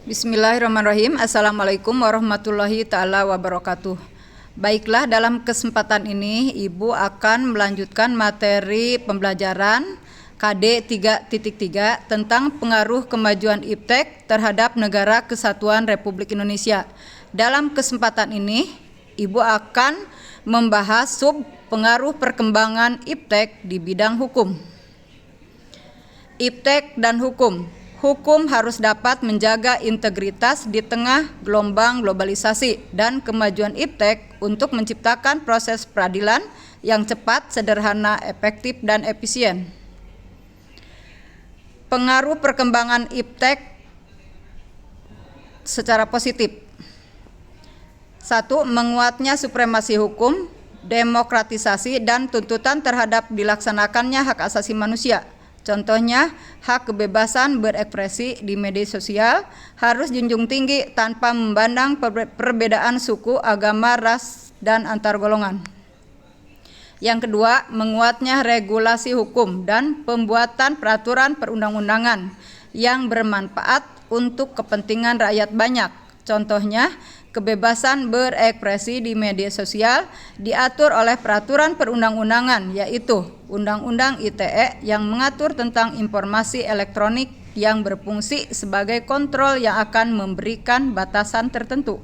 Bismillahirrahmanirrahim. Assalamualaikum warahmatullahi ta'ala wabarakatuh. Baiklah, dalam kesempatan ini Ibu akan melanjutkan materi pembelajaran KD 3.3 tentang pengaruh kemajuan iptek terhadap Negara Kesatuan Republik Indonesia. Dalam kesempatan ini Ibu akan membahas sub pengaruh perkembangan iptek di bidang hukum. Iptek dan hukum. Hukum harus dapat menjaga integritas di tengah gelombang globalisasi dan kemajuan iptek untuk menciptakan proses peradilan yang cepat, sederhana, efektif, dan efisien. Pengaruh perkembangan iptek secara positif. 1. Menguatnya supremasi hukum, demokratisasi, dan tuntutan terhadap dilaksanakannya hak asasi manusia. Contohnya, hak kebebasan berekspresi di media sosial harus junjung tinggi tanpa memandang perbedaan suku, agama, ras, dan antar golongan. Yang kedua, menguatnya regulasi hukum dan pembuatan peraturan perundang-undangan yang bermanfaat untuk kepentingan rakyat banyak. Contohnya, kebebasan berekspresi di media sosial diatur oleh peraturan perundang-undangan, yaitu Undang-Undang ITE yang mengatur tentang informasi elektronik yang berfungsi sebagai kontrol yang akan memberikan batasan tertentu.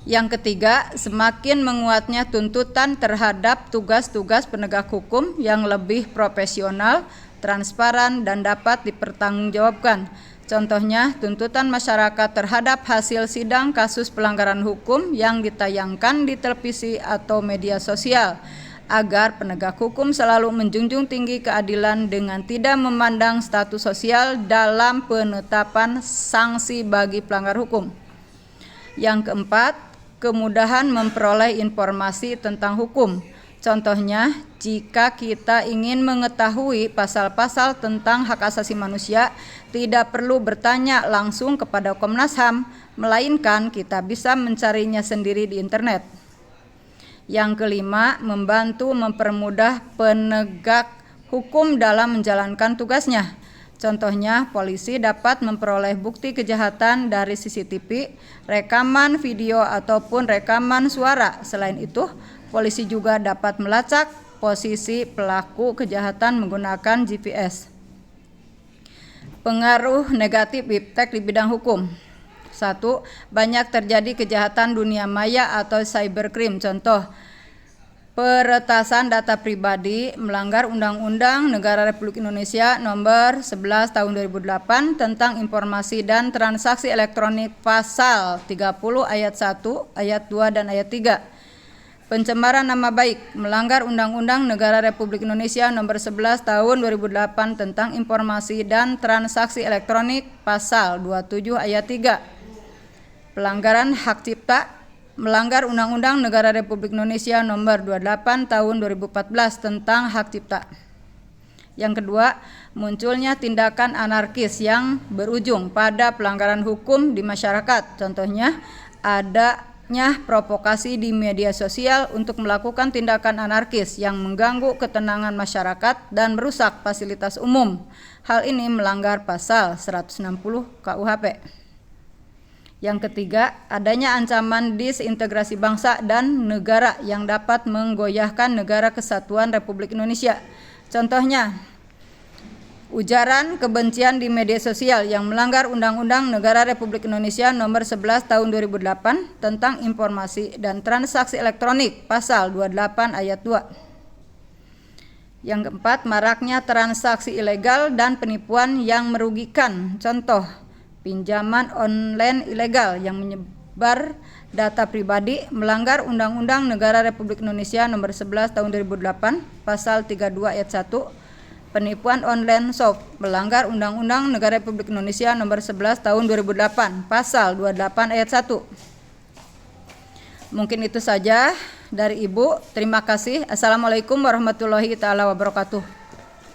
Yang ketiga, semakin menguatnya tuntutan terhadap tugas-tugas penegak hukum yang lebih profesional, transparan, dan dapat dipertanggungjawabkan. Contohnya, tuntutan masyarakat terhadap hasil sidang kasus pelanggaran hukum yang ditayangkan di televisi atau media sosial, agar penegak hukum selalu menjunjung tinggi keadilan dengan tidak memandang status sosial dalam penetapan sanksi bagi pelanggar hukum. Yang keempat, kemudahan memperoleh informasi tentang hukum. Contohnya, jika kita ingin mengetahui pasal-pasal tentang hak asasi manusia, tidak perlu bertanya langsung kepada Komnas HAM, melainkan kita bisa mencarinya sendiri di internet. Yang kelima, membantu mempermudah penegak hukum dalam menjalankan tugasnya. Contohnya, polisi dapat memperoleh bukti kejahatan dari CCTV, rekaman video, ataupun rekaman suara. Selain itu, polisi juga dapat melacak posisi pelaku kejahatan menggunakan GPS. Pengaruh negatif iptek di bidang hukum. 1. Banyak terjadi kejahatan dunia maya atau cybercrime. Contoh, peretasan data pribadi melanggar Undang-Undang Negara Republik Indonesia Nomor 11 Tahun 2008 tentang Informasi dan Transaksi Elektronik Pasal 30 Ayat 1, Ayat 2, dan Ayat 3. Pencemaran nama baik melanggar Undang-Undang Negara Republik Indonesia Nomor 11 Tahun 2008 tentang Informasi dan Transaksi Elektronik Pasal 27 Ayat 3. Pelanggaran hak cipta melanggar Undang-Undang Negara Republik Indonesia Nomor 28 Tahun 2014 tentang hak cipta. Yang kedua, munculnya tindakan anarkis yang berujung pada pelanggaran hukum di masyarakat. Contohnya, adanya provokasi di media sosial untuk melakukan tindakan anarkis yang mengganggu ketenangan masyarakat dan merusak fasilitas umum. Hal ini melanggar pasal 160 KUHP. Yang ketiga, adanya ancaman disintegrasi bangsa dan negara yang dapat menggoyahkan Negara Kesatuan Republik Indonesia. Contohnya, ujaran kebencian di media sosial yang melanggar Undang-Undang Negara Republik Indonesia Nomor 11 Tahun 2008 tentang Informasi dan Transaksi Elektronik Pasal 28 Ayat 2. Yang keempat, maraknya transaksi ilegal dan penipuan yang merugikan. Contoh, pinjaman online ilegal yang menyebar data pribadi melanggar Undang-Undang Negara Republik Indonesia Nomor 11 Tahun 2008 Pasal 32 Ayat 1. Penipuan online shop melanggar Undang-Undang Negara Republik Indonesia Nomor 11 Tahun 2008 Pasal 28 Ayat 1. Mungkin itu saja dari Ibu. Terima kasih. Assalamualaikum warahmatullahi wabarakatuh.